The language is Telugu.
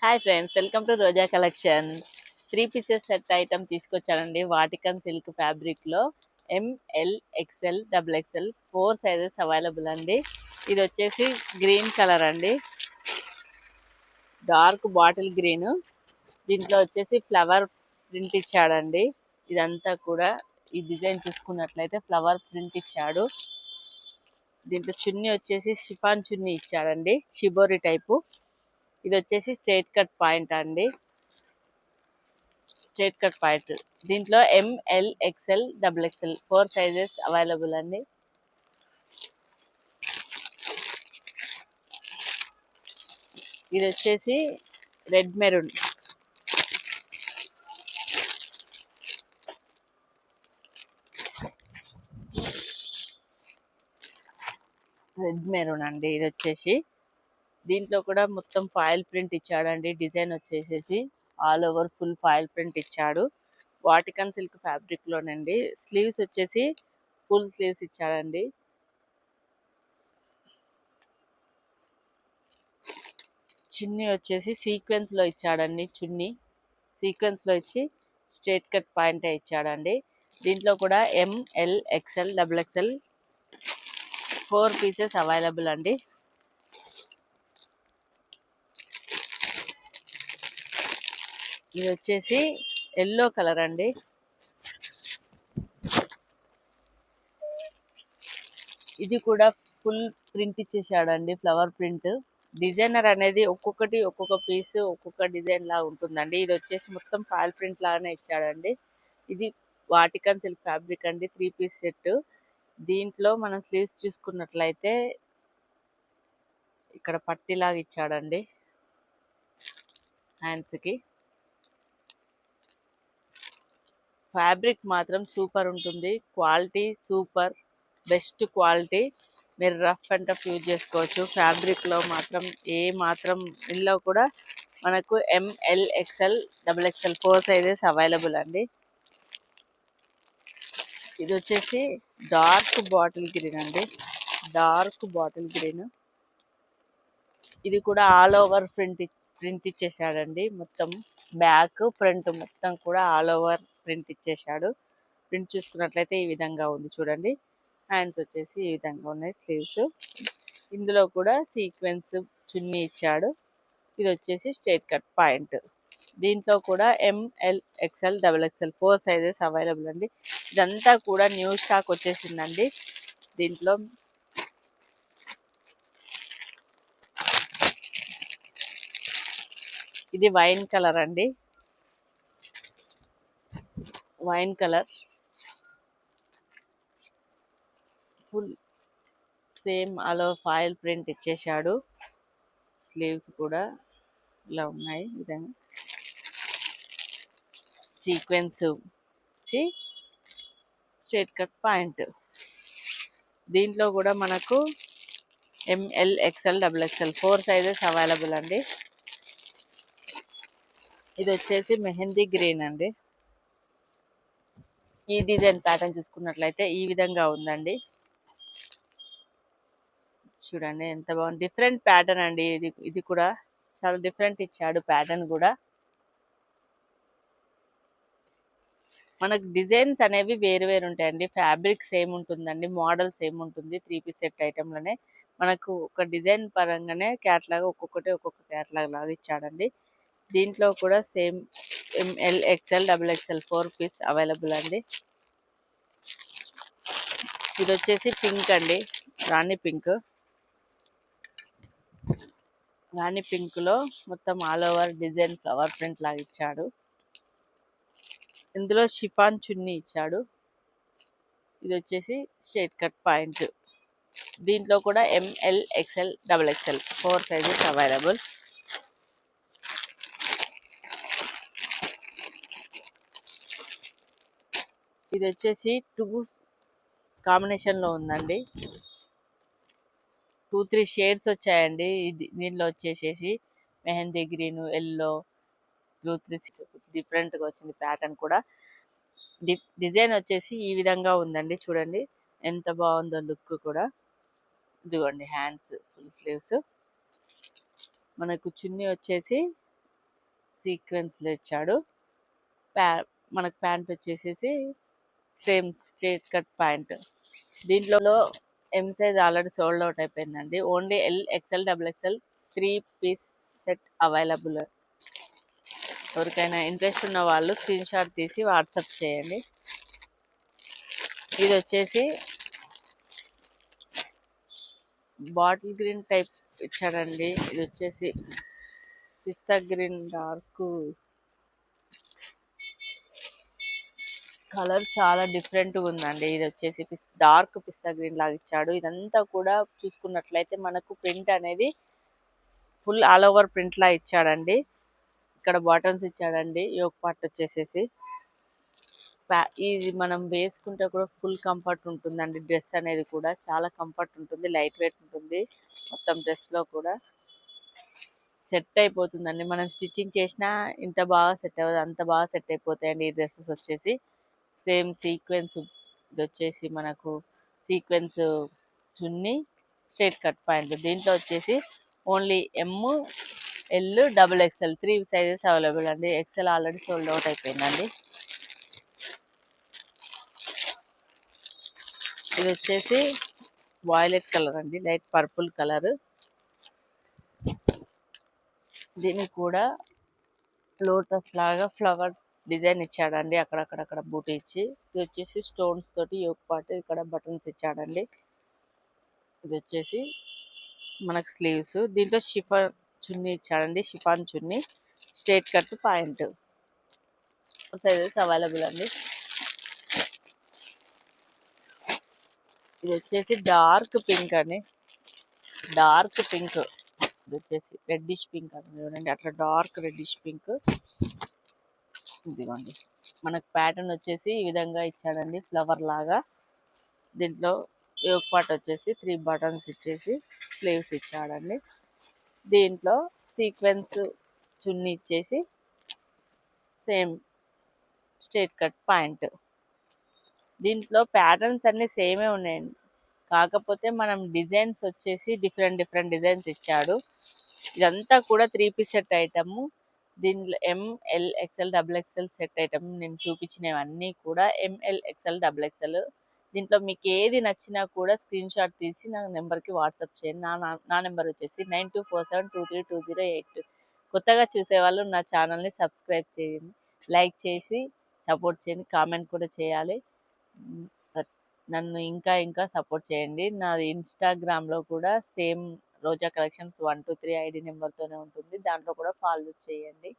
Hi friends, welcome to Roja collection. 3 pieces set item తీసుకొచ్చానండి. వాటికన్ సిల్క్ ఫ్యాబ్రిక్లో M L XL double XL 4 sizes available అండి. ఇది వచ్చేసి గ్రీన్ కలర్ అండి, డార్క్ బాటిల్ గ్రీన్. దీంట్లో వచ్చేసి ఫ్లవర్ ప్రింట్ ఇచ్చాడండి. ఇదంతా కూడా ఈ డిజైన్ చూసుకున్నట్లయితే ఫ్లవర్ ప్రింట్ ఇచ్చాడు. దీంట్లో చున్నీ వచ్చేసి షిఫాన్ చున్నీ ఇచ్చాడండి, షిబోరి టైపు. ఇది వచ్చేసి స్ట్రైట్ కట్ పాయింట్ అండి, స్ట్రైట్ కట్ పాయింట్. దీంట్లో ML XL double XL 4 sizes available అండి. ఇది వచ్చేసి రెడ్ మెరూన్, అండి. ఇది వచ్చేసి దీంట్లో కూడా మొత్తం ఫాయిల్ ప్రింట్ ఇచ్చాడండి. డిజైన్ వచ్చేసేసి all over full foil print ఇచ్చాడు. వాటికన్ సిల్క్ ఫ్యాబ్రిక్ లోనండి. స్లీవ్స్ వచ్చేసి ఫుల్ స్లీవ్స్ ఇచ్చాడండి. చున్నీ వచ్చేసి సీక్వెన్స్ లో ఇచ్చాడండి. చున్నీ సీక్వెన్స్ లో ఇచ్చి స్ట్రైట్ కట్ పాయింట్ ఇచ్చాడండి. దీంట్లో కూడా M L XL double XL 4 pieces available అండి. ఇది వచ్చేసి ఎల్లో కలర్ అండి. ఇది కూడా ఫుల్ ప్రింట్ ఇచ్చేసాడండి, ఫ్లవర్ ప్రింట్. డిజైనర్ అనేది ఒక్కొక్కటి ఒక్కొక్క పీస్ ఒక్కొక్క డిజైన్ లా ఉంటుందండి. ఇది వచ్చేసి మొత్తం ఫాయిల్ ప్రింట్ లాగానే ఇచ్చాడండి. ఇది వాటికన్ సిల్క్ ఫ్యాబ్రిక్ అండి, 3 పీస్ సెట్. దీంట్లో మనం స్లీవ్స్ చూసుకున్నట్లయితే ఇక్కడ పట్టీలాగా ఇచ్చాడండి హ్యాండ్స్కి. ఫ్యాబ్రిక్ మాత్రం సూపర్ ఉంటుంది, క్వాలిటీ సూపర్, బెస్ట్ క్వాలిటీ. మీరు రఫ్ అండ్ టఫ్ యూజ్ చేసుకోవచ్చు. ఫ్యాబ్రిక్లో మాత్రం ఏ మాత్రం ఇందులో కూడా మనకు ML XL double XL 4 sizes available అండి. ఇది వచ్చేసి డార్క్ బాటిల్ గ్రీన్ అండి, డార్క్ బాటిల్ గ్రీన్. ఇది కూడా ఆల్ ఓవర్ ప్రింట్ ఇచ్చేసాడండి. మొత్తం బ్యాక్ ఫ్రంట్ మొత్తం కూడా ఆల్ ఓవర్ ప్రింట్ ఇచ్చేసాడు. ప్రింట్ చూసుకున్నట్లయితే ఈ విధంగా ఉంది చూడండి. హ్యాండ్స్ వచ్చేసి ఈ విధంగా ఉన్నాయి, స్లీవ్స్. ఇందులో కూడా సీక్వెన్స్ చున్నీ ఇచ్చాడు. ఇది వచ్చేసి స్ట్రైట్ కట్ పాయింట్. దీంట్లో కూడా M L XL double XL 4 sizes available అండి. ఇదంతా కూడా న్యూ స్టాక్ వచ్చేసిందండి. దీంట్లో ఇది వైన్ కలర్ అండి, వైన్ కలర్. ఫుల్ సేమ్ అలా ఫాయిల్ ప్రింట్ ఇచ్చేసాడు. స్లీవ్స్ కూడా ఇలా ఉన్నాయి విధంగా. Sequence straight cut point. దీంట్లో కూడా మనకు ML XL double XL 4 sizes available అండి. ఇది వచ్చేసి మెహందీ గ్రీన్ అండి. ఈ డిజైన్ ప్యాటర్న్ చూసుకున్నట్లయితే ఈ విధంగా ఉందండి. చూడండి ఎంత బాగుంది, డిఫరెంట్ ప్యాటర్న్ అండి. ఇది కూడా చాలా డిఫరెంట్ ఇచ్చాడు ప్యాటర్న్ కూడా. మనకు డిజైన్స్ అనేవి వేరు వేరు ఉంటాయండి, ఫ్యాబ్రిక్ సేమ్ ఉంటుందండి, మోడల్ సేమ్ ఉంటుంది. 3 పీస్ సెట్ ఐటెంలోనే మనకు ఒక డిజైన్ పరంగానే క్యాట్లాగ్ ఒక్కొక్కటి ఒక్కొక్క క్యాట్లాగ్ లాగా ఇచ్చాడండి. దీంట్లో కూడా same M L XL double XL 4 piece available అండి. ఇది వచ్చేసి పింక్ అండి, రాణి పింక్. రాణి పింక్ లో మొత్తం all over design flower print లాగా ఇచ్చాడు. ఇందులో షిఫాన్ చున్నీ ఇచ్చాడు. ఇది వచ్చేసి స్ట్రైట్ కట్ పాయింట్. దీంట్లో కూడా M L XL double XL 4 sizes available. ఇది వచ్చేసి 2 కాంబినేషన్లో ఉందండి. 2-3 షేడ్స్ వచ్చాయండి. దీనిలో వచ్చేసేసి మెహందీ గ్రీన్, ఎల్లో, 2-3 డిఫరెంట్గా వచ్చింది ప్యాటర్న్ కూడా. డిజైన్ వచ్చేసి ఈ విధంగా ఉందండి. చూడండి ఎంత బాగుందో లుక్ కూడా. ఇదిగోండి హ్యాండ్స్ ఫుల్ స్లీవ్స్. మనకు చున్నీ వచ్చేసి సీక్వెన్స్లో ఇచ్చాడు. ప్యా మనకు ప్యాంట్ వచ్చేసేసి సేమ్ స్ట్రేట్ కట్ ప్యాంట్. దీంట్లో M size already sold out అయిపోయిందండి. Only L, XL, double XL 3 piece set available. ఎవరికైనా ఇంట్రెస్ట్ ఉన్న వాళ్ళు స్క్రీన్ షాట్ తీసి వాట్సాప్ చేయండి. ఇది వచ్చేసి బాటిల్ గ్రీన్ టైప్ ఇచ్చాడండి. ఇది వచ్చేసి పిస్తా గ్రీన్ డార్క్ కలర్ చాలా డిఫరెంట్గా ఉందండి. ఇది వచ్చేసి డార్క్ పిస్తా గ్రీన్ లాగా ఇచ్చాడు. ఇదంతా కూడా చూసుకున్నట్లయితే మనకు ప్రింట్ అనేది ఫుల్ ఆల్ ఓవర్ ప్రింట్ లా ఇచ్చాడండి. ఇక్కడ బాటమ్స్ ఇచ్చాడండి. యోక్ పార్ట్ వచ్చేసేసి ఇది మనం వేసుకుంటే కూడా ఫుల్ కంఫర్ట్ ఉంటుందండి. డ్రెస్ అనేది కూడా చాలా కంఫర్ట్ ఉంటుంది, లైట్ వెయిట్ ఉంటుంది. మొత్తం డ్రెస్లో కూడా సెట్ అయిపోతుందండి. మనం స్టిచ్చింగ్ చేసినా ఇంత బాగా సెట్ అవ్వదు, అంత బాగా సెట్ అయిపోతాయండి ఈ డ్రెస్సెస్ వచ్చేసి. సేమ్ సీక్వెన్స్, ఇది వచ్చేసి మనకు sequence chunni, straight cut pant. దీంట్లో వచ్చేసి only M, L, double XL 3 sizes available అండి. ఎక్స్ఎల్ ఆల్రెడీ సోల్డ్ అవుట్ అయిపోయిందండి. ఇది వచ్చేసి వాయిలెట్ కలర్ అండి, లైట్ పర్పుల్ కలర్. దీనికి కూడా లోటస్ లాగా ఫ్లవర్ డిజైన్ ఇచ్చాడండి, అక్కడక్కడ బూటీ ఇచ్చి. ఇది వచ్చేసి స్టోన్స్ తోటి యోక్ పాటు ఇక్కడ బటన్స్ ఇచ్చాడండి. ఇది వచ్చేసి మనకు స్లీవ్స్. దీంట్లో షిఫాన్ చున్నీ ఇచ్చాడండి, chiffon chunni, straight cut pant. Sizes available అండి. ఇది వచ్చేసి డార్క్ పింక్ అండి, డార్క్ పింక్. ఇది వచ్చేసి రెడ్డిష్ పింక్ అని చూడండి, అట్లా డార్క్ రెడ్డిష్ పింక్. ఇదిగోండి మనకు ప్యాటర్న్ వచ్చేసి ఈ విధంగా ఇచ్చాడండి, ఫ్లవర్ లాగా. దీంట్లో యోక్ పార్ట్ వచ్చేసి 3 బటన్స్ ఇచ్చేసి స్లీవ్స్ ఇచ్చాడండి. దీంట్లో సీక్వెన్స్ చున్నీ ఇచ్చేసి సేమ్ స్ట్రైట్ కట్ ప్యాంట్. దీంట్లో ప్యాటర్న్స్ అన్నీ సేమే ఉన్నాయండి, కాకపోతే మనం డిజైన్స్ వచ్చేసి డిఫరెంట్ డిజైన్స్ ఇచ్చాడు. ఇదంతా కూడా 3 పీస్ సెట్ ఐటమ్. దీంట్లో ML, XL, double XL set item. నేను చూపించినవన్నీ కూడా ఎంఎల్, ఎక్స్ఎల్, డబుల్ ఎక్స్ఎల్. దీంట్లో మీకు ఏది నచ్చినా కూడా స్క్రీన్ షాట్ తీసి నా నెంబర్కి వాట్సాప్ చేయండి. నా నెంబర్ వచ్చేసి 9247232088. కొత్తగా చూసేవాళ్ళు నా ఛానల్ని సబ్స్క్రైబ్ చేయండి, లైక్ చేసి సపోర్ట్ చేయండి, కామెంట్ కూడా చేయాలి. నన్ను ఇంకా సపోర్ట్ చేయండి. నాది ఇన్స్టాగ్రామ్లో కూడా సేమ్ రోజా కలెక్షన్స్ 123 ఐడి నెంబర్తోనే ఉంటుంది, దాంట్లో కూడా ఫాలో చేయండి.